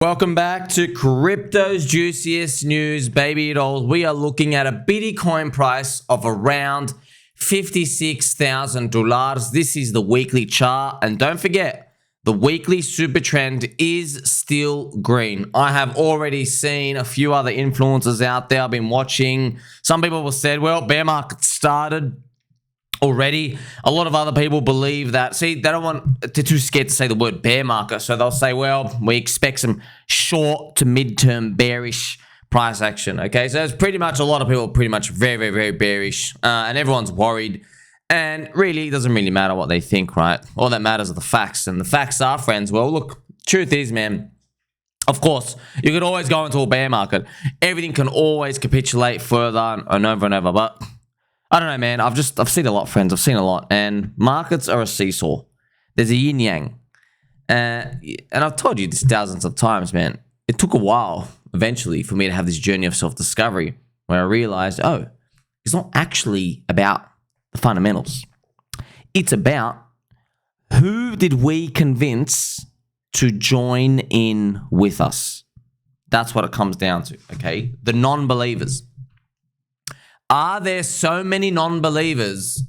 Welcome back to Crypto's Juiciest News, baby dolls. We are looking at a Bitcoin price of around $56,000. This is the weekly chart. And don't forget, the weekly super trend is still green. I have already seen a few other influencers out there I've been watching. Some people have said, well, bear market started already. A lot of other people believe that, see, they don't want, they're too scared to say the word bear market, so they'll say, well, we expect some short to midterm bearish price action. Okay, so it's pretty much, a lot of people are pretty much very bearish, and everyone's worried, and really it doesn't really matter what they think, right? All that matters are the facts, and the facts are, friends, well, look, truth is, man, of course, you could always go into a bear market. Everything can always capitulate further and over, but I don't know, man. I've seen a lot, friends. I've seen a lot. And markets are a seesaw. There's a yin-yang. And I've told you this thousands of times, man. It took a while, eventually, for me to have this journey of self-discovery where I realized, oh, it's not actually about the fundamentals. It's about who did we convince to join in with us. That's what it comes down to, okay? The non-believers. Are there so many non-believers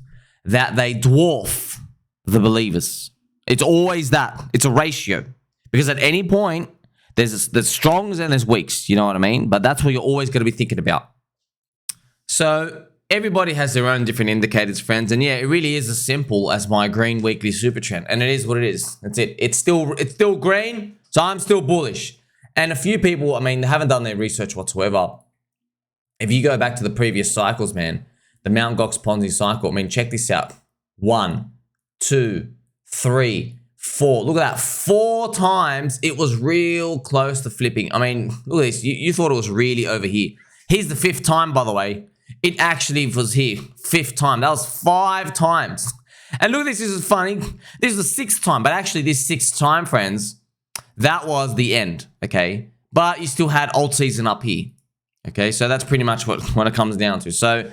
that they dwarf the believers? It's always that. It's a ratio. Because at any point, there's strongs and there's weaks. You know what I mean? But that's what you're always going to be thinking about. So everybody has their own different indicators, friends. And yeah, it really is as simple as my green weekly super trend. And it is what it is. That's it. It's still green, so I'm still bullish. And a few people, I mean, they haven't done their research whatsoever. If you go back to the previous cycles, man, the Mt. Gox Ponzi cycle, I mean, check this out. 1, 2, 3, 4. Look at that. 4 times it was real close to flipping. I mean, look at this. You thought it was really over here. Here's the 5th time, by the way. It actually was here. 5th time. That was 5 times. And look at this. This is funny. This is the 6th time. But actually, this 6th time, friends, that was the end, okay? But you still had alt season up here. Okay, so that's pretty much what it comes down to. So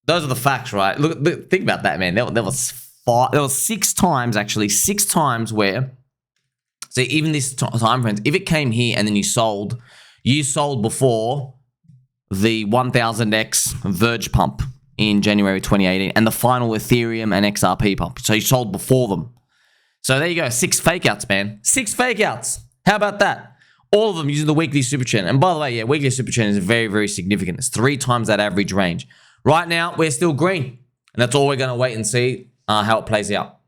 those are the facts, right? Look, think about that, man. There was 6 times, actually, 6 times where, so even this time, friends, if it came here and then you sold before the 1000x Verge pump in January 2018 and the final Ethereum and XRP pump. So you sold before them. So there you go, 6 fake outs, man. 6 fake outs. How about that? All of them using the weekly super trend. And by the way, yeah, weekly super trend is very significant. It's 3 times that average range. Right now, we're still green. And that's all we're going to wait and see how it plays out.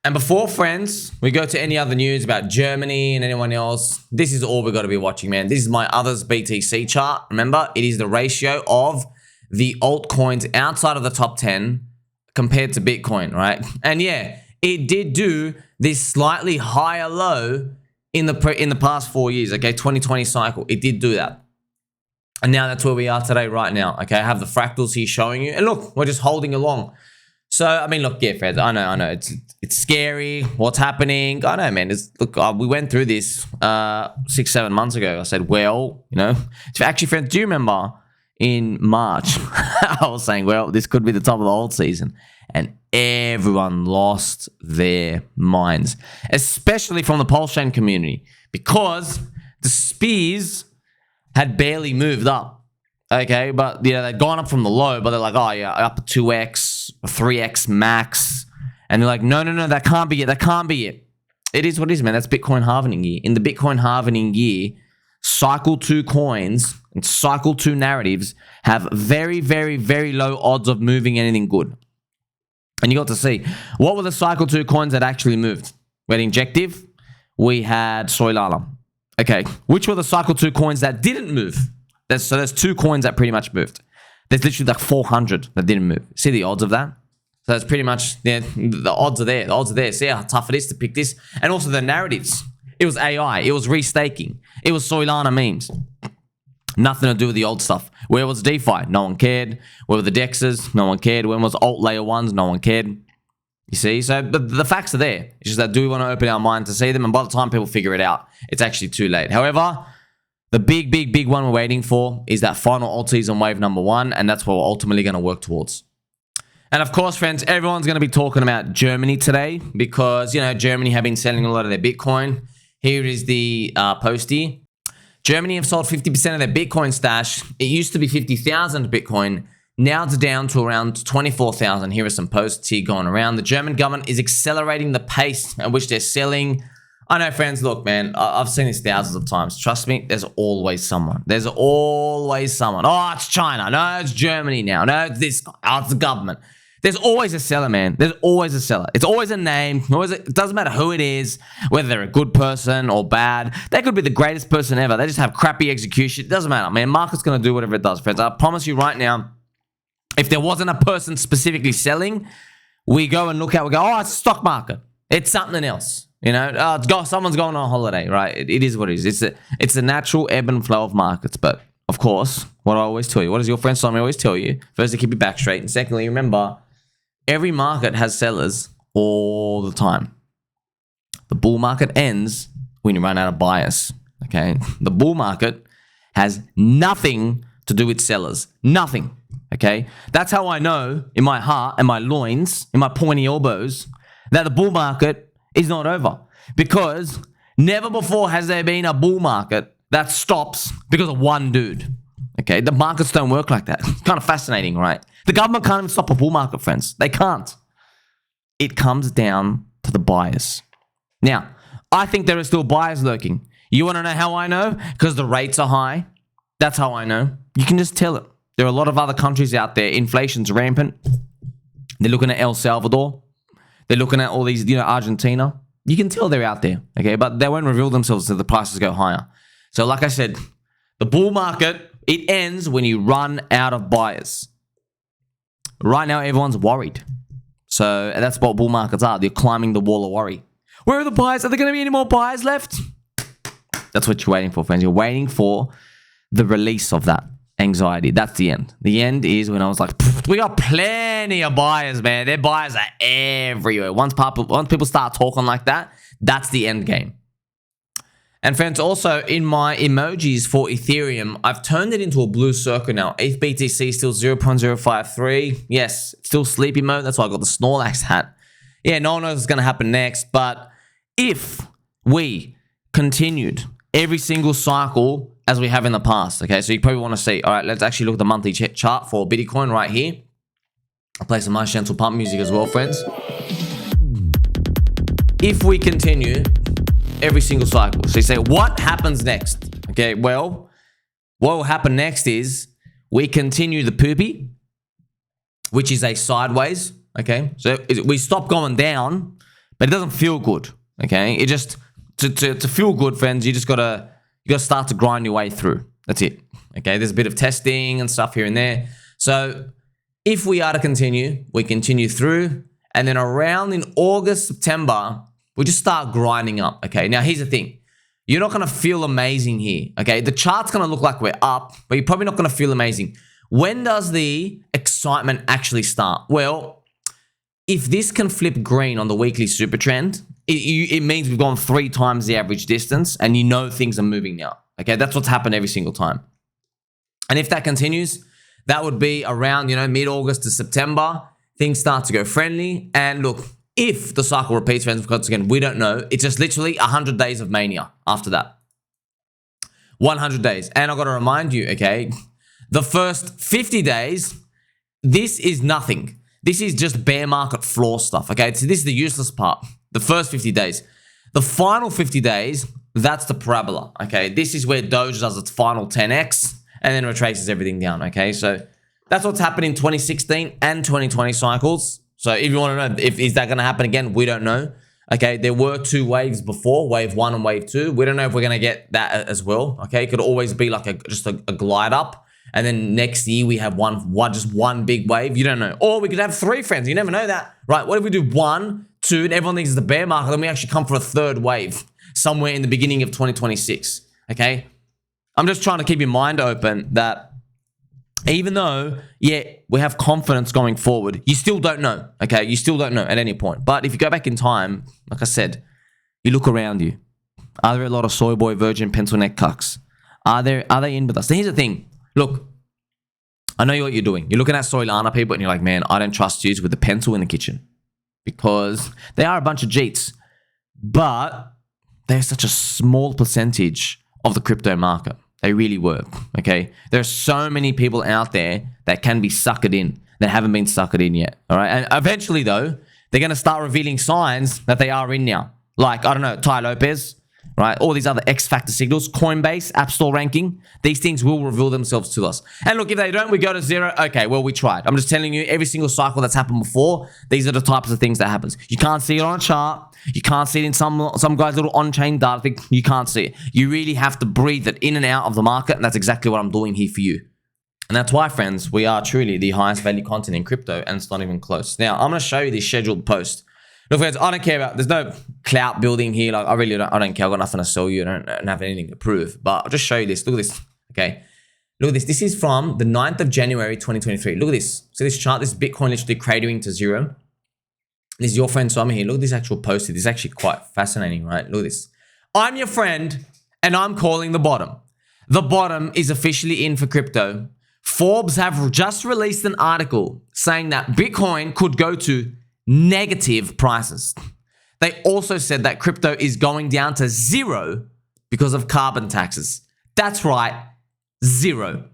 And before, friends, we go to any other news about Germany and anyone else, this is all we've got to be watching, man. This is my others BTC chart. Remember, it is the ratio of the altcoins outside of the top 10 compared to Bitcoin, right? And yeah, it did do this slightly higher low in the past 4 years, okay, 2020 cycle, it did do that. And now that's where we are today, right now, okay? I have the fractals here showing you. And look, we're just holding along. So, I mean, look, yeah, friends, I know. It's scary. What's happening? I know, man. Look, we went through this 6-7 months ago. I said, well, you know, actually, friends, do you remember in March, I was saying, well, this could be the top of the old season. And everyone lost their minds, especially from the PulseChain community, because the spears had barely moved up. Okay, but yeah, they'd gone up from the low, but they're like, oh yeah, up to 2x, 3x max. And they're like, no, that can't be it. That can't be it. It is what it is, man. That's Bitcoin halvening year. In the Bitcoin halvening year, cycle 2 coins and cycle 2 narratives have very low odds of moving anything good. And you got to see, what were the cycle 2 coins that actually moved? We had Injective, we had Solana. Okay, which were the cycle 2 coins that didn't move? There's 2 coins that pretty much moved. There's literally like 400 that didn't move. See the odds of that? So that's pretty much, yeah, the odds are there. The odds are there. See how tough it is to pick this? And also the narratives. It was AI. It was restaking. It was Solana memes. Nothing to do with the old stuff. Where was DeFi? No one cared. Where were the DEXs? No one cared. When was alt layer 1s? No one cared. You see? So the facts are there. It's just that, do we want to open our mind to see them? And by the time people figure it out, it's actually too late. However, the big one we're waiting for is that final alt season wave number 1. And that's what we're ultimately going to work towards. And of course, friends, everyone's going to be talking about Germany today because, you know, Germany have been selling a lot of their Bitcoin. Here is the postie. Germany have sold 50% of their Bitcoin stash. It used to be 50,000 Bitcoin. Now it's down to around 24,000. Here are some posts here going around. The German government is accelerating the pace at which they're selling. I know, friends, look, man, I've seen this thousands of times. Trust me, there's always someone. There's always someone. Oh, it's China. No, it's Germany now. No, it's this. Oh, it's the government. There's always a seller, man. There's always a seller. It's always a name. It doesn't matter who it is, whether they're a good person or bad. They could be the greatest person ever. They just have crappy execution. It doesn't matter, man. Market's going to do whatever it does, friends. I promise you right now, if there wasn't a person specifically selling, we go and look at, we go, oh, it's a stock market. It's something else. You know, someone's going on holiday, right? It is what it is. It's the natural ebb and flow of markets. But of course, what I always tell you, what does your friend Sommi always tell you? First, to keep your back straight. And secondly, remember, every market has sellers all the time. The bull market ends when you run out of buyers, okay? The bull market has nothing to do with sellers. Nothing, okay? That's how I know in my heart and my loins, in my pointy elbows, that the bull market is not over, because never before has there been a bull market that stops because of one dude. Okay, the markets don't work like that. It's kind of fascinating, right? The government can't even stop a bull market, friends. They can't. It comes down to the buyers. Now, I think there are still buyers lurking. You want to know how I know? Because the rates are high. That's how I know. You can just tell it. There are a lot of other countries out there. Inflation's rampant. They're looking at El Salvador. They're looking at all these, Argentina. You can tell they're out there, okay? But they won't reveal themselves until the prices go higher. So like I said, the bull market, it ends when you run out of buyers. Right now, everyone's worried. So that's what bull markets are. They're climbing the wall of worry. Where are the buyers? Are there going to be any more buyers left? That's what you're waiting for, friends. You're waiting for the release of that anxiety. That's the end. The end is when I was like, we got plenty of buyers, man. Their buyers are everywhere. Once people start talking like that, that's the end game. And friends, also in my emojis for Ethereum, I've turned it into a blue circle now. ETH BTC still 0.053. Yes, it's still sleepy mode. That's why I got the Snorlax hat. Yeah, no one knows what's going to happen next. But if we continued every single cycle as we have in the past, okay, so you probably want to see, all right, let's actually look at the monthly chart for Bitcoin right here. I'll play some nice gentle pump music as well, friends. If we continue every single cycle, so you say, what happens next? Okay, well, what will happen next is we continue the poopy, which is a sideways, okay? So we stop going down, but it doesn't feel good, okay? It just, to feel good, friends, you gotta start to grind your way through. That's it, okay? There's a bit of testing and stuff here and there. So if we are to continue, we continue through, and then around in August, September, we just start grinding up, okay? Now, here's the thing. You're not going to feel amazing here, okay? The chart's going to look like we're up, but you're probably not going to feel amazing. When does the excitement actually start? Well, if this can flip green on the weekly super trend, it means we've gone 3 times the average distance, and you know things are moving now, okay? That's what's happened every single time. And if that continues, that would be around, mid-August to September. Things start to go friendly, and look, if the cycle repeats, friends, because again, we don't know. It's just literally 100 days of mania after that. 100 days. And I've got to remind you, okay, the first 50 days, this is nothing. This is just bear market floor stuff, okay? So this is the useless part. The first 50 days. The final 50 days, that's the parabola, okay? This is where Doge does its final 10x and then retraces everything down, okay? So that's what's happened in 2016 and 2020 cycles. So if you want to know, is that going to happen again? We don't know. Okay, there were 2 waves before, wave 1 and wave 2. We don't know if we're going to get that as well. Okay, it could always be like just a glide up, and then next year we have just one big wave. You don't know. Or we could have 3, friends. You never know that, right? What if we do 1, 2, and everyone thinks it's the bear market, then we actually come for a 3rd wave somewhere in the beginning of 2026. Okay, I'm just trying to keep your mind open that even though, yeah, we have confidence going forward, you still don't know, okay? You still don't know at any point. But if you go back in time, like I said, you look around you. Are there a lot of soy boy, virgin, pencil neck cucks? Are they in with us? Now, here's the thing. Look, I know what you're doing. You're looking at Soy Lana people and you're like, man, I don't trust you with the pencil in the kitchen because they are a bunch of jeets. But they're such a small percentage of the crypto market. They really were, okay? There are so many people out there that can be suckered in that haven't been suckered in yet, all right? And eventually, though, they're going to start revealing signs that they are in now. Like, I don't know, Ty Lopez, right? All these other X-Factor signals, Coinbase, App Store ranking. These things will reveal themselves to us. And look, if they don't, we go to zero. Okay, well, we tried. I'm just telling you, every single cycle that's happened before, these are the types of things that happens. You can't see it on a chart. You can't see it in some guy's little on-chain data thing. You can't see it. You really have to breathe it in and out of the market, and that's exactly what I'm doing here for you. And that's why, friends, we are truly the highest value content in crypto, and it's not even close. Now, I'm going to show you this scheduled post. Look, friends, I don't care about, there's no clout building here. Like, I don't care. I've got nothing to sell you. I don't have anything to prove. But I'll just show you this. Look at this. Okay. Look at this. This is from the 9th of January, 2023. Look at this. See this chart? This is Bitcoin literally cratering to zero. This is your friend Sommi here. Look at this actual post. This is actually quite fascinating, right? Look at this. I'm your friend, and I'm calling the bottom. The bottom is officially in for crypto. Forbes have just released an article saying that Bitcoin could go to negative prices. They also said that crypto is going down to zero because of carbon taxes. That's right, zero.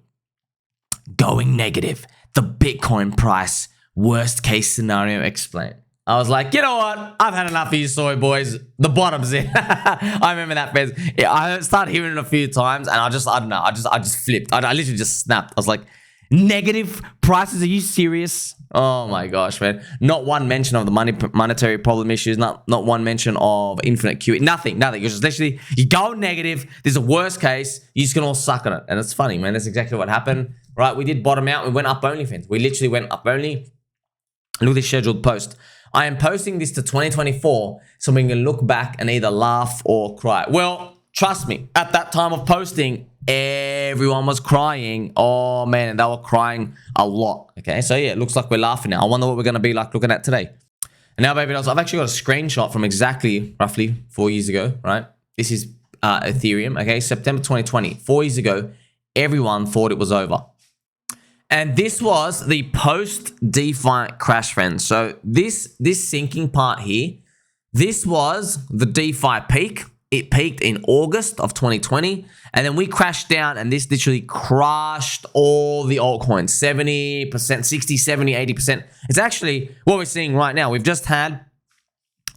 Going negative. The Bitcoin price, worst case scenario explained. I was like, you know what? I've had enough of you soy boys. The bottom's in. I remember that, Fez. Yeah, I started hearing it a few times, and I don't know. I just flipped. I literally just snapped. I was like, negative prices? Are you serious? Oh my gosh, man. Not one mention of the monetary problem issues. Not one mention of infinite QE. Nothing. You're just literally, you go negative. There's a worst case. You just can all suck on it. And it's funny, man. That's exactly what happened. Right? We did bottom out. We went up only, friends. We literally went up only. Look at this scheduled post. I am posting this to 2024 so we can look back and either laugh or cry. Well, trust me, at that time of posting, everyone was crying. Oh, man, and they were crying a lot. Okay, so yeah, it looks like we're laughing now. I wonder what we're going to be like looking at today. And now, baby dolls, I've actually got a screenshot from exactly, roughly 4 years ago, right? This is Ethereum, okay? September 2020. 4 years ago, everyone thought it was over. And this was the post-DeFi crash, friends. So this sinking part here, this was the DeFi peak. It peaked in August of 2020. And then we crashed down, and this literally crushed all the altcoins. 70%, 60, 70, 80%. It's actually what we're seeing right now. We've just had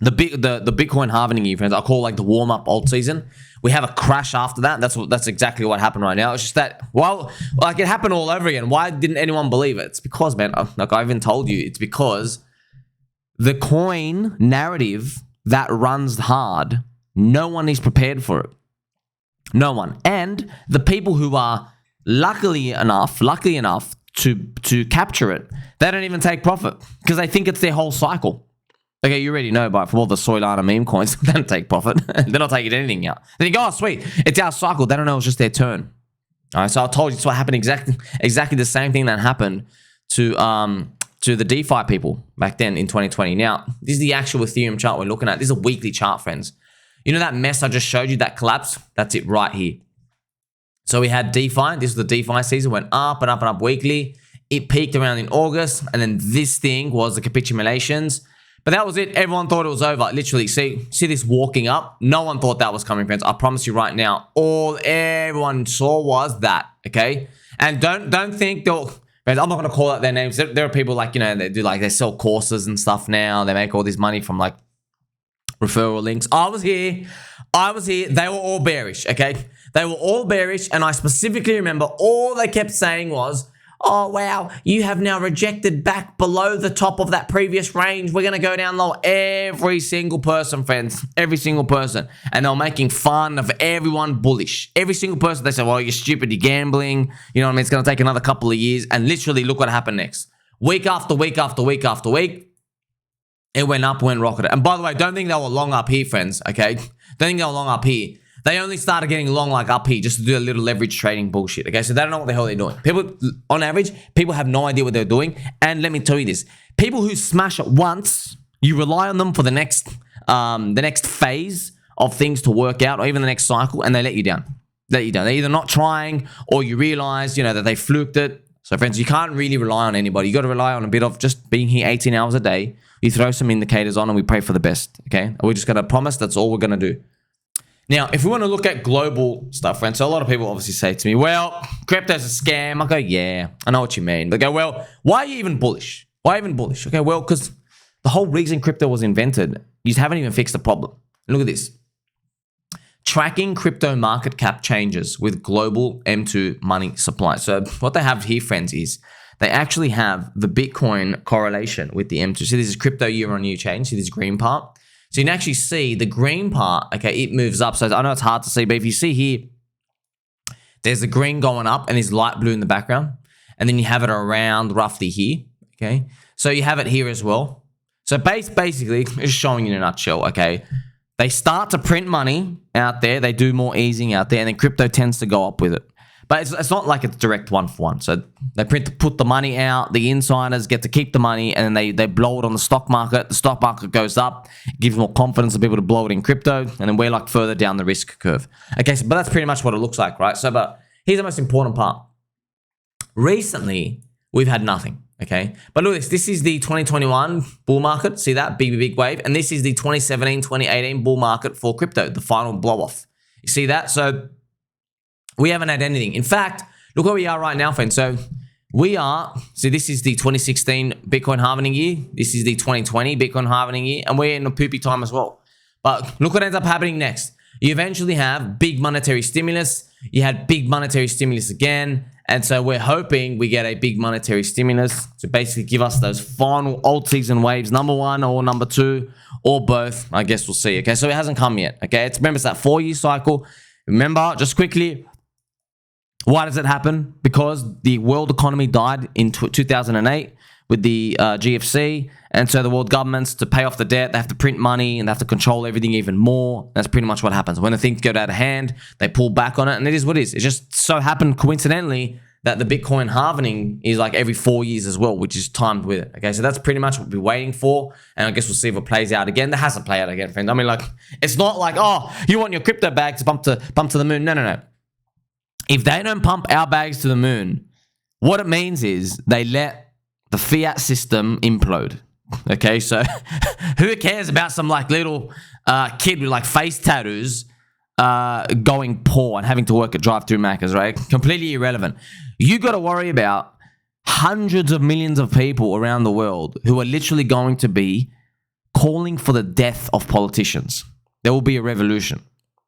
the Bitcoin halving year, friends. I call like the warm-up alt season. We have a crash after that. That's exactly what happened right now. It's just that, well, like it happened all over again. Why didn't anyone believe it? It's because, man, like I even told you, it's because the coin narrative that runs hard, no one is prepared for it. No one. And the people who are lucky enough to capture it, they don't even take profit because they think it's their whole cycle. Okay, you already know, but from all the Solana meme coins, they don't take profit. They're not taking anything out. Then you go, oh, sweet, it's our cycle. They don't know it's just their turn. All right, so I told you it's what happened exactly the same thing that happened to the DeFi people back then in 2020. Now, this is the actual Ethereum chart we're looking at. This is a weekly chart, friends. You know that mess I just showed you, that collapse? That's it right here. So we had DeFi. This was the DeFi season. Went up and up and up weekly. It peaked around in August. And then this thing was the capitulations. But that was it. Everyone thought it was over. Literally, see this walking up? No one thought that was coming, friends. I promise you right now, all everyone saw was that, okay? And don't think they'll... Friends, I'm not going to call out their names. There are people like, you know, they sell courses and stuff now. They make all this money from like referral links. I was here. They were all bearish, okay? They were all bearish, and I specifically remember all they kept saying was, oh, wow, you have now rejected back below the top of that previous range. We're going to go down low. Every single person, friends. Every single person. And they were making fun of everyone bullish. Every single person, they said, well, you're stupid, you're gambling. You know what I mean? It's going to take another couple of years. And literally, look what happened next. Week after week after week after week, it went up, went rocketed. And by the way, don't think they were long up here, friends, okay? Don't think they were long up here. They only started getting long like up here just to do a little leverage trading bullshit, okay? So they don't know what the hell they're doing. People, on average, people have no idea what they're doing. And let me tell you this. People who smash it once, you rely on them for the next phase of things to work out, or even the next cycle, and they let you down. They're either not trying, or you realize, you know, that they fluked it. So friends, you can't really rely on anybody. You got to rely on a bit of just being here 18 hours a day. You throw some indicators on and we pray for the best, okay? We're just going to promise that's all we're going to do. Now, if we want to look at global stuff, friends, so a lot of people obviously say to me, well, crypto's a scam. I go, yeah, I know what you mean. They go, well, why are you even bullish? Why even bullish? Okay, well, because the whole reason crypto was invented, you haven't even fixed the problem. Look at this. Tracking crypto market cap changes with global M2 money supply. So what they have here, friends, is they actually have the Bitcoin correlation with the M2. So this is crypto year-on-year change. See this green part? So you can actually see the green part, okay, it moves up. So I know it's hard to see, but if you see here, there's the green going up and there's light blue in the background. And then you have it around roughly here, okay? So you have it here as well. So basically, it's showing in a nutshell, okay? They start to print money out there. They do more easing out there, and then crypto tends to go up with it. But it's not like it's direct one-for-one. So they put the money out. The insiders get to keep the money, and then they blow it on the stock market. The stock market goes up, gives more confidence to people to blow it in crypto, and then we're like further down the risk curve. Okay, so, but that's pretty much what it looks like, right? So, but here's the most important part. Recently, we've had nothing. Okay, but look at this. This is the 2021 bull market. See that? Big wave. And this is the 2017, 2018 bull market for crypto, the final blow off. You see that? So we haven't had anything. In fact, look where we are right now, friends. So we are, so this is the 2016 Bitcoin halving year. This is the 2020 Bitcoin halving year. And we're in a poopy time as well. But look what ends up happening next. You eventually have big monetary stimulus. You had big monetary stimulus again. And so we're hoping we get a big monetary stimulus to basically give us those final old season waves, number one or number two, or both. I guess we'll see. Okay, so it hasn't come yet. Okay, remember it's that 4-year cycle. Remember, just quickly, why does it happen? Because the world economy died in 2008 with the GFC. And so the world governments, to pay off the debt, they have to print money and they have to control everything even more. That's pretty much what happens. When the things go out of hand, they pull back on it, and it is what it is. It just so happened coincidentally that the Bitcoin halving is like every 4 years as well, which is timed with it. Okay, so that's pretty much what we're waiting for, and I guess we'll see if it plays out again. That has to play out again, friends. I mean, like, it's not like, oh, you want your crypto bag to bump to the moon. No. If they don't pump our bags to the moon, what it means is they let the fiat system implode. Okay, so who cares about some like little kid with like face tattoos going poor and having to work at drive-through Macca's, right? Completely irrelevant. You got to worry about hundreds of millions of people around the world who are literally going to be calling for the death of politicians. There will be a revolution,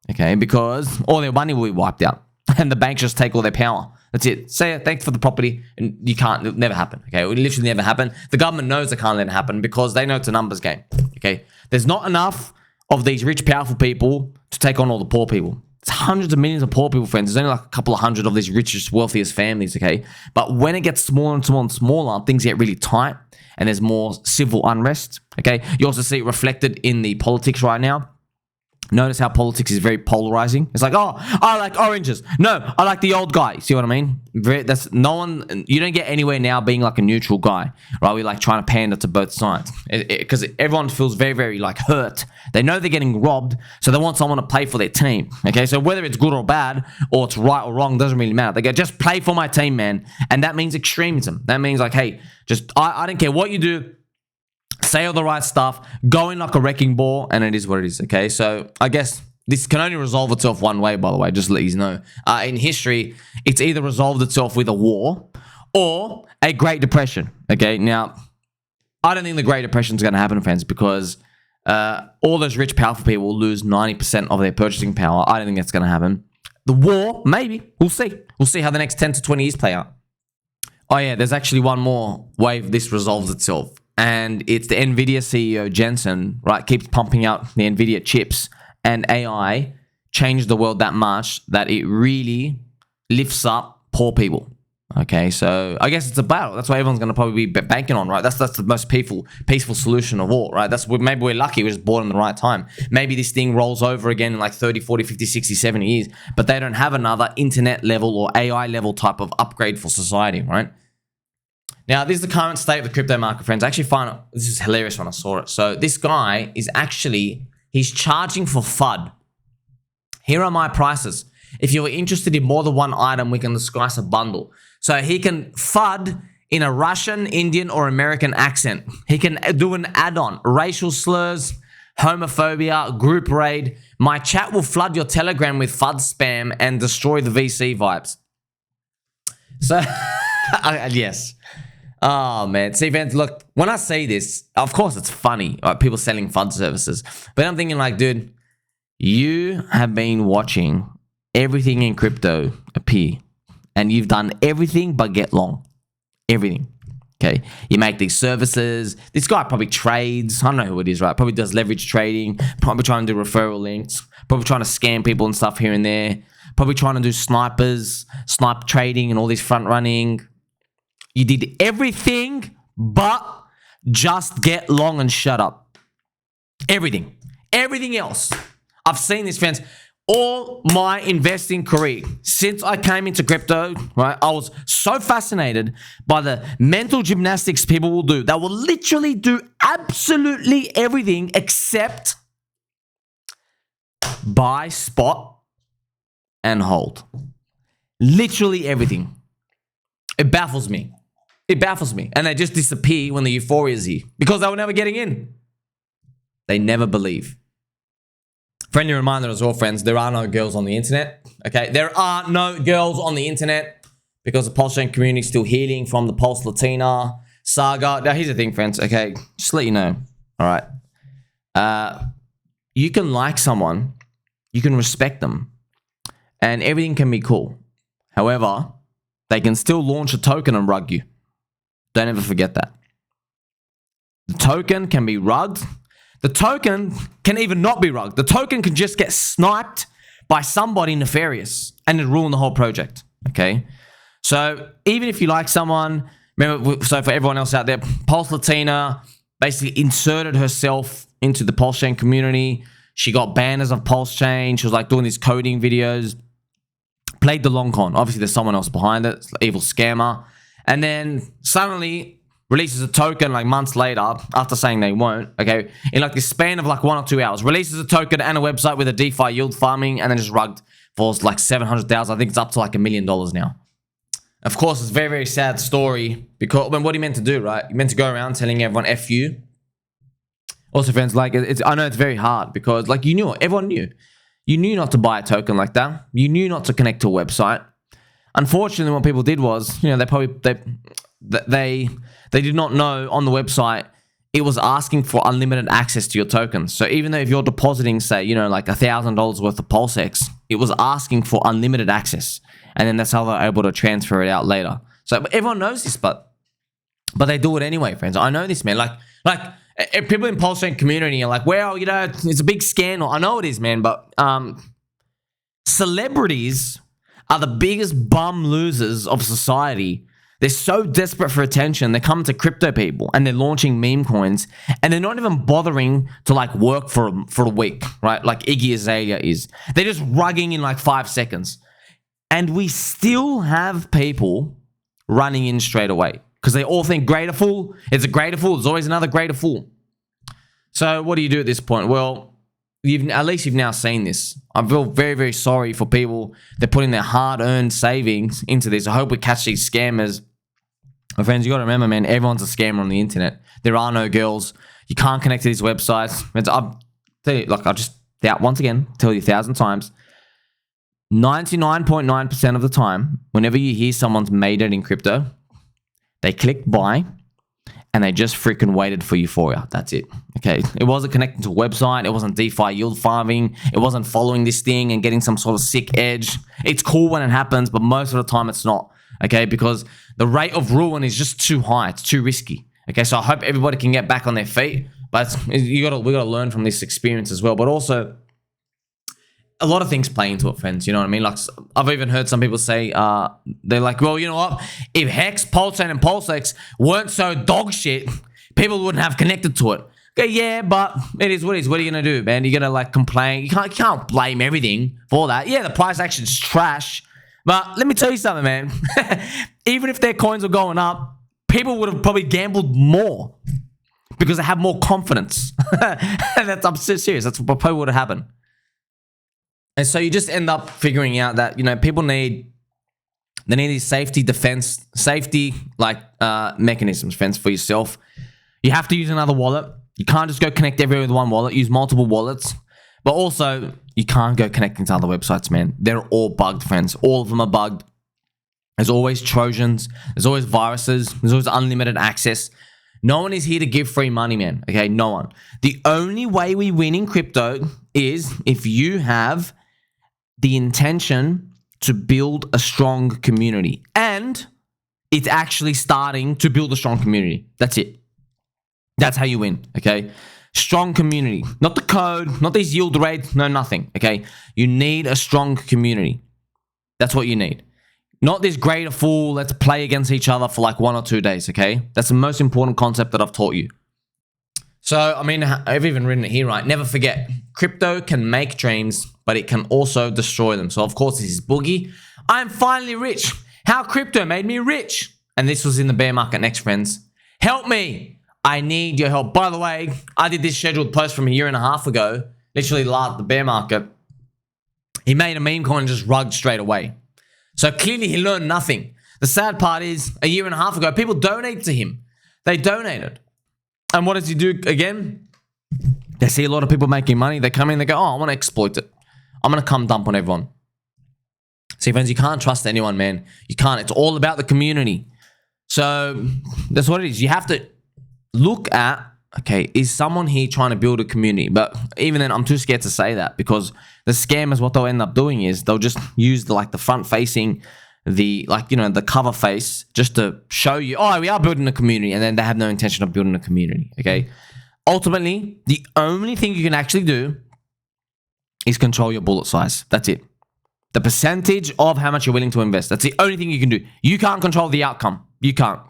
okay? Because all their money will be wiped out and the banks just take all their power. That's it. Say thanks for the property, and you can't. It'll never happen. Okay, it will literally never happen. The government knows they can't let it happen because they know it's a numbers game. Okay, there's not enough of these rich, powerful people to take on all the poor people. It's hundreds of millions of poor people, friends. There's only like a couple of hundred of these richest, wealthiest families. Okay, but when it gets smaller and smaller and smaller, things get really tight, and there's more civil unrest. Okay, you also see it reflected in the politics right now. Notice how politics is very polarizing. It's like, oh, I like oranges. No, I like the old guy. See what I mean? That's no one. You don't get anywhere now being like a neutral guy, right? We're like trying to pander to both sides because everyone feels very, very like hurt. They know they're getting robbed, so they want someone to play for their team. Okay, so whether it's good or bad, or it's right or wrong, doesn't really matter. They go, just play for my team, man, and that means extremism. That means like, hey, just I don't care what you do. Say all the right stuff, go in like a wrecking ball, and it is what it is, okay? So I guess this can only resolve itself one way, by the way, just to let you know. In history, it's either resolved itself with a war or a Great Depression, okay? Now, I don't think the Great Depression is going to happen, friends, because all those rich, powerful people will lose 90% of their purchasing power. I don't think that's going to happen. The war, maybe. We'll see. We'll see how the next 10 to 20 years play out. Oh, yeah, there's actually one more wave this resolves itself. And it's the NVIDIA CEO, Jensen, right, keeps pumping out the NVIDIA chips, and AI changed the world that much that it really lifts up poor people. Okay, so I guess it's a battle. That's what everyone's going to probably be banking on, right? That's the most peaceful solution of all, right? Maybe we're lucky we're just born in the right time. Maybe this thing rolls over again in like 30, 40, 50, 60, 70 years, but they don't have another internet level or AI level type of upgrade for society, right? Now, this is the current state of the crypto market, friends. I actually find this is hilarious when I saw it. So this guy is actually, he's charging for FUD. Here are my prices. If you're interested in more than one item, we can discuss a bundle. So he can FUD in a Russian, Indian, or American accent. He can do an add-on, racial slurs, homophobia, group raid. My chat will flood your Telegram with FUD spam and destroy the VC vibes. So, yes. Oh, man. See, fans, look, when I say this, of course it's funny. People selling FUD services. But I'm thinking like, dude, you have been watching everything in crypto appear. And you've done everything but get long. Everything. Okay, you make these services. This guy probably trades. I don't know who it is, right? Probably does leverage trading. Probably trying to do referral links. Probably trying to scam people and stuff here and there. Probably trying to do snipe trading and all this front running. You did everything but just get long and shut up. Everything. Everything else. I've seen this, fans. All my investing career, since I came into crypto, right, I was so fascinated by the mental gymnastics people will do. They will literally do absolutely everything except buy, spot, and hold. Literally everything. It baffles me. It baffles me. And they just disappear when the euphoria is here because they were never getting in. They never believe. Friendly reminder as well, friends, there are no girls on the internet. Okay, there are no girls on the internet because the PulseChain community is still healing from the Pulse Latina saga. Now, here's the thing, friends. Okay, just to let you know. All right, you can like someone, you can respect them, and everything can be cool. However, they can still launch a token and rug you. Don't ever forget that. The token can be rugged. The token can even not be rugged. The token can just get sniped by somebody nefarious and it ruin the whole project. Okay? So even if you like someone, remember, so for everyone else out there, Pulse Latina basically inserted herself into the PulseChain community. She got banners of PulseChain. She was like doing these coding videos. Played the long con. Obviously, there's someone else behind it. It's an evil scammer. And then suddenly releases a token like months later after saying they won't, okay, in like this span of like 1 or 2 hours, releases a token and a website with a DeFi yield farming and then just rugged for like 700,000. I think it's up to like $1 million now. Of course, it's a very, very sad story because when what he meant to do, right? He meant to go around telling everyone F you. Also, friends, like I know it's very hard because like you knew, everyone knew. You knew not to buy a token like that. You knew not to connect to a website. Unfortunately, what people did was, you know, they did not know on the website it was asking for unlimited access to your tokens. So even though if you're depositing, say, you know, like $1,000 worth of PulseX, it was asking for unlimited access. And then that's how they're able to transfer it out later. So everyone knows this, but they do it anyway, friends. I know this, man. Like people in PulseChain community are like, well, you know, it's a big scandal. I know it is, man, but celebrities are the biggest bum losers of society. They're so desperate for attention. They come to crypto people and they're launching meme coins and they're not even bothering to like work for a week, right? Like Iggy Azalea is. They're just rugging in like 5 seconds. And we still have people running in straight away because they all think greater fool. It's a greater fool. There's always another greater fool. So what do you do at this point? Well, at least you've now seen this. I feel very, very sorry for people. They're putting their hard-earned savings into this. I hope we catch these scammers. My friends, you got to remember, man, everyone's a scammer on the internet. There are no girls. You can't connect to these websites. I'll tell you, like, I'll just, once again, tell you 1,000 times, 99.9% of the time, whenever you hear someone's made it in crypto, they clicked buy, and they just freaking waited for euphoria. That's it. Okay. It wasn't connecting to a website. It wasn't DeFi yield farming. It wasn't following this thing and getting some sort of sick edge. It's cool when it happens, but most of the time it's not. Okay. Because the rate of ruin is just too high. It's too risky. Okay. So I hope everybody can get back on their feet, but we got to learn from this experience as well. But also, a lot of things play into it, friends. You know what I mean? Like, I've even heard some people say, they're like, well, you know what? If Hex, PulseChain, and PulseX weren't so dog shit, people wouldn't have connected to it. Okay, yeah, but it is what it is. What are you going to do, man? You're going to, like, complain. You can't blame everything for that. Yeah, the price action is trash. But let me tell you something, man. Even if their coins were going up, people would have probably gambled more because they have more confidence. I'm so serious. That's what probably would have happened. And so you just end up figuring out that, you know, people need these safety mechanisms, friends, for yourself. You have to use another wallet. You can't just go connect everywhere with one wallet. Use multiple wallets. But also, you can't go connecting to other websites, man. They're all bugged, friends. All of them are bugged. There's always Trojans. There's always viruses. There's always unlimited access. No one is here to give free money, man. Okay, no one. The only way we win in crypto is if you have the intention to build a strong community. And it's actually starting to build a strong community. That's it. That's how you win, okay? Strong community. Not the code, not these yield rates, no nothing, okay? You need a strong community. That's what you need. Not this greater fool, let's play against each other for like 1 or 2 days, okay? That's the most important concept that I've taught you. So, I mean, I've even written it here, right? Never forget, crypto can make dreams, but it can also destroy them. So, of course, this is Boogie. I'm finally rich. How crypto made me rich. And this was in the bear market next, friends. Help me. I need your help. By the way, I did this scheduled post from 1.5 years ago. Literally the bear market. He made a meme coin and just rugged straight away. So clearly he learned nothing. The sad part is 1.5 years ago, people donated to him. They donated. And what does he do again? They see a lot of people making money. They come in, they go, oh, I want to exploit it. I'm going to come dump on everyone. See, friends, you can't trust anyone, man. You can't. It's all about the community. So that's what it is. You have to look at, okay, is someone here trying to build a community? But even then, I'm too scared to say that because the scammers, what they'll end up doing is they'll just use the front facing, the cover face just to show you, oh, we are building a community, and then they have no intention of building a community, okay? Ultimately, the only thing you can actually do is control your bullet size. That's it. The percentage of how much you're willing to invest. That's the only thing you can do. You can't control the outcome. You can't.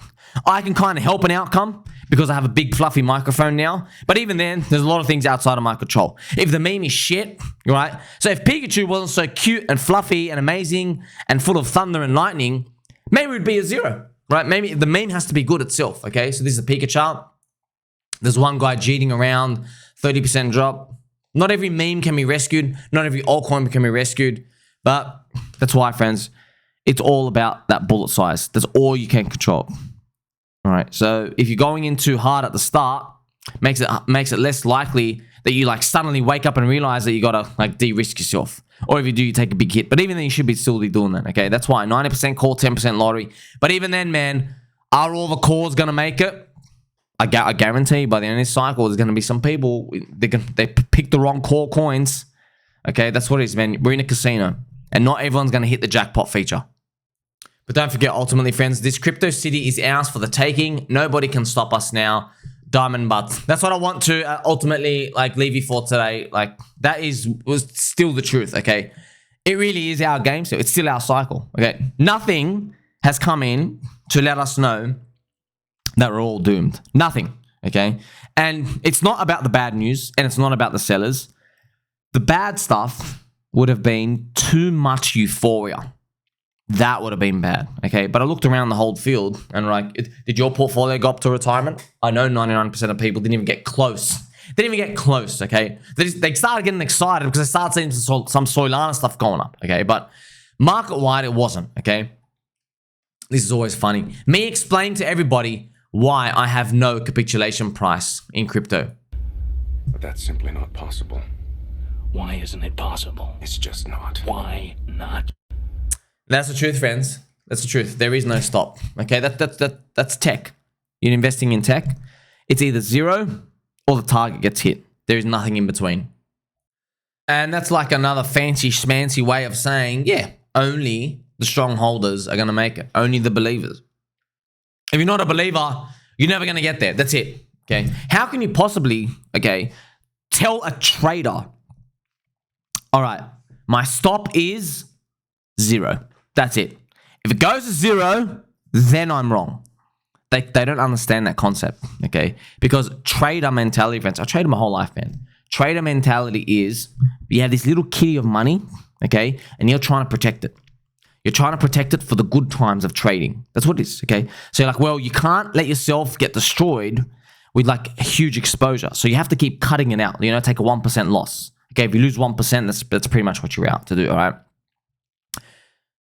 I can kind of help an outcome because I have a big fluffy microphone now. But even then, there's a lot of things outside of my control. If the meme is shit, right? So if Pikachu wasn't so cute and fluffy and amazing and full of thunder and lightning, maybe it would be a 0, right? Maybe the meme has to be good itself, okay? So this is the Pika chart. There's one guy cheating around, 30% drop. Not every meme can be rescued. Not every altcoin can be rescued. But that's why, friends, it's all about that bullet size. That's all you can control. All right. So if you're going in too hard at the start, makes it less likely that you suddenly wake up and realize that you gotta de-risk yourself. Or if you do, you take a big hit. But even then, you should be still be doing that. Okay. That's why 90% call, 10% lottery. But even then, man, are all the calls gonna make it? I guarantee by the end of this cycle, there's gonna be some people they pick the wrong call coins. Okay, that's what it is, man. We're in a casino, and not everyone's gonna hit the jackpot feature. But don't forget, ultimately, friends, this crypto city is ours for the taking. Nobody can stop us now. Diamond butts. That's what I want to ultimately leave you for today. That was still the truth. Okay, it really is our game. So it's still our cycle. Okay, nothing has come in to let us know that we're all doomed. Nothing. Okay, and it's not about the bad news, and it's not about the sellers. The bad stuff would have been too much euphoria. That would have been bad, okay? But I looked around the whole field and did your portfolio go up to retirement? I know 99% of people didn't even get close. They didn't even get close, okay? They started getting excited because they started seeing some Solana stuff going up, okay? But market-wide, it wasn't, okay? This is always funny. Me explain to everybody why I have no capitulation price in crypto. But that's simply not possible. Why isn't it possible? It's just not. Why not? That's the truth, friends. That's the truth. There is no stop. Okay, that's tech. You're investing in tech. It's either 0 or the target gets hit. There is nothing in between. And that's like another fancy schmancy way of saying, yeah, only the strong holders are going to make it. Only the believers. If you're not a believer, you're never going to get there. That's it. Okay. How can you possibly, tell a trader, all right, my stop is 0. That's it. If it goes to 0, then I'm wrong. They don't understand that concept, okay? Because trader mentality, friends, I traded my whole life, man. Trader mentality is you have this little kitty of money, okay? And you're trying to protect it. You're trying to protect it for the good times of trading. That's what it is, okay? So you're like, well, you can't let yourself get destroyed with a huge exposure. So you have to keep cutting it out, take a 1% loss. Okay, if you lose 1%, that's pretty much what you're out to do, all right?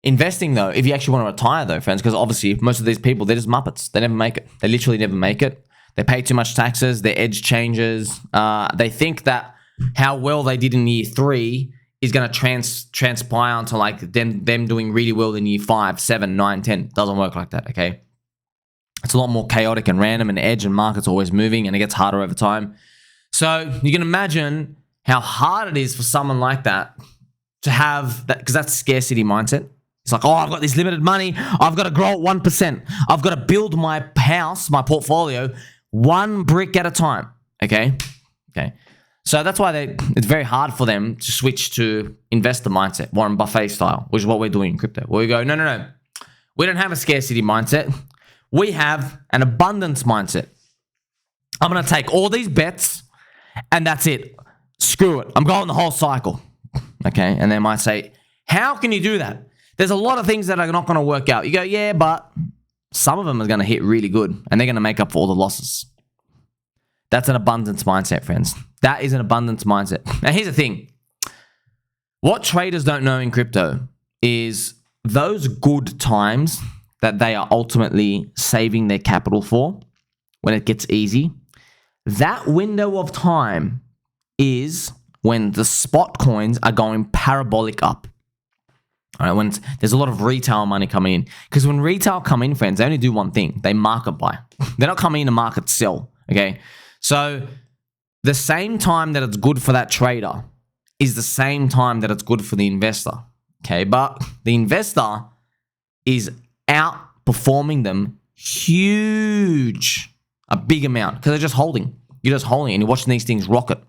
Investing, though, if you actually want to retire, though, friends, because obviously most of these people, they're just muppets. They never make it. They literally never make it. They pay too much taxes. Their edge changes. They think that how well they did in year 3 is going to transpire into like them doing really well in year 5, 7, 9, 10. Doesn't work like that, okay? It's a lot more chaotic and random, and edge and market's always moving, and it gets harder over time. So you can imagine how hard it is for someone like that to have that, because that's scarcity mindset. It's like, oh, I've got this limited money. I've got to grow at 1%. I've got to build my house, my portfolio, 1 brick at a time, okay? Okay. So that's why it's very hard for them to switch to investor mindset, Warren Buffett style, which is what we're doing in crypto. Where we go, no. We don't have a scarcity mindset. We have an abundance mindset. I'm going to take all these bets and that's it. Screw it. I'm going the whole cycle. Okay. And they might say, how can you do that? There's a lot of things that are not going to work out. You go, yeah, but some of them are going to hit really good and they're going to make up for all the losses. That's an abundance mindset, friends. That is an abundance mindset. Now, here's the thing. What traders don't know in crypto is those good times that they are ultimately saving their capital for when it gets easy. That window of time is when the spot coins are going parabolic up. All right, when there's a lot of retail money coming in. Because when retail come in, friends, they only do one thing. They market buy. They're not coming in to market sell, okay? So the same time that it's good for that trader is the same time that it's good for the investor, okay? But the investor is outperforming them a big amount, because they're just holding. You're just holding and you're watching these things rocket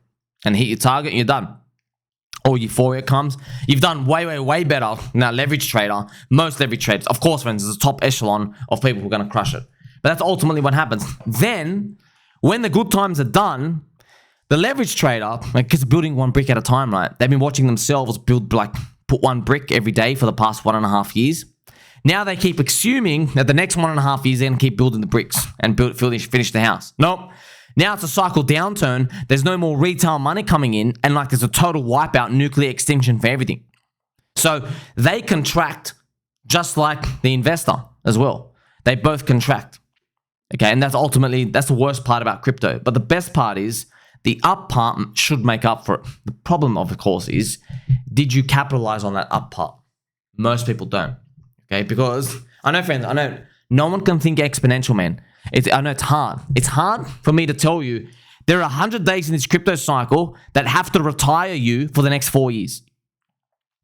and hit your target and you're done. Or euphoria comes. You've done way better than that leverage trader. Most leverage traders, of course, friends, there's a top echelon of people who are going to crush it. But that's ultimately what happens. Then, when the good times are done, the leverage trader, because building 1 brick at a time, right? They've been watching themselves put 1 brick every day for the past 1.5 years. Now they keep assuming that the next 1.5 years they're going to keep building the bricks and finish the house. Nope. Now it's a cycle downturn. There's no more retail money coming in, and like there's a total wipeout, nuclear extinction for everything. So they contract just like the investor as well. They both contract. Okay, and that's the worst part about crypto. But the best part is the up part should make up for it. The problem, of course, is did you capitalize on that up part? Most people don't. Okay, because I know, friends, no one can think exponential, man. I know it's hard. It's hard for me to tell you there are 100 days in this crypto cycle that have to retire you for the next 4 years.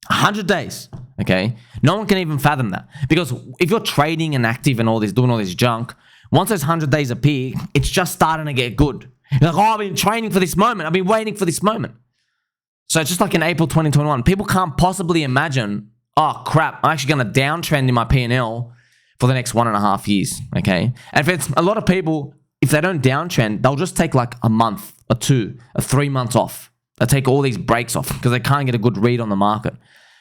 100 days, okay? No one can even fathom that. Because if you're trading and active and all this, doing all this junk, once those 100 days appear, it's just starting to get good. You're like, oh, I've been training for this moment. I've been waiting for this moment. So it's just like in April 2021. People can't possibly imagine, oh, crap, I'm actually going to downtrend in my P&L for the next 1.5 years, okay? And if it's a lot of people, if they don't downtrend, they'll just take like a month, or 2, or 3 months off. They'll take all these breaks off because they can't get a good read on the market.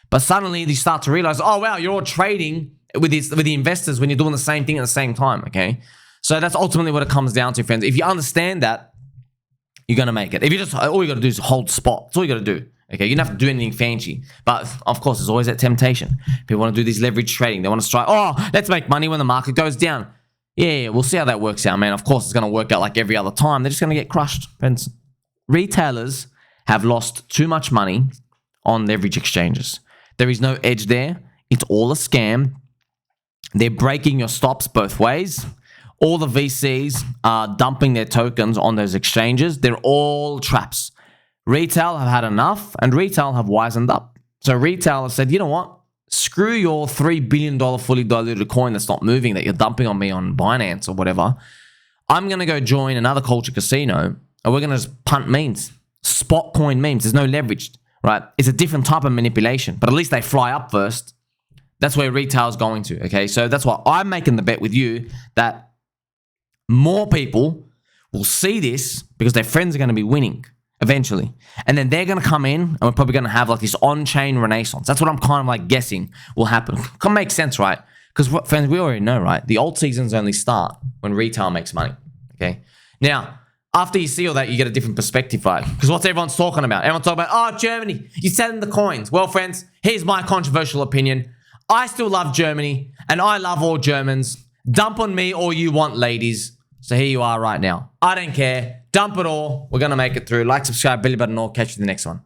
But suddenly you start to realize, oh, wow, you're all trading with the investors when you're doing the same thing at the same time, okay? So that's ultimately what it comes down to, friends. If you understand that, you're going to make it. If you just, all you got to do is hold spot. That's all you got to do. Okay, you don't have to do anything fancy. But of course, there's always that temptation. People want to do this leverage trading. They want to strike, oh, let's make money when the market goes down. Yeah, we'll see how that works out, man. Of course, it's going to work out like every other time. They're just going to get crushed, friends. Retailers have lost too much money on leverage exchanges. There is no edge there. It's all a scam. They're breaking your stops both ways. All the VCs are dumping their tokens on those exchanges. They're all traps. Retail have had enough, and retail have wisened up. So retail have said, you know what? Screw your $3 billion fully diluted coin that's not moving that you're dumping on me on Binance or whatever. I'm going to go join another culture casino, and we're going to just punt memes. Spot coin memes. There's no leverage, right? It's a different type of manipulation, but at least they fly up first. That's where retail is going to, okay? So that's why I'm making the bet with you that more people will see this because their friends are going to be winning eventually. And then they're going to come in and we're probably going to have like this on-chain renaissance. That's what I'm kind of like guessing will happen. Can make sense, right? Because friends, we already know, right? The alt seasons only start when retail makes money, okay? Now, after you see all that, you get a different perspective, right? Because what's everyone's talking about? Everyone's talking about, oh, Germany, you're selling the coins. Well, friends, here's my controversial opinion. I still love Germany and I love all Germans. Dump on me all you want, ladies. So here you are right now. I don't care. Dump it all. We're going to make it through. Like, subscribe, belly button all. Catch you in the next one.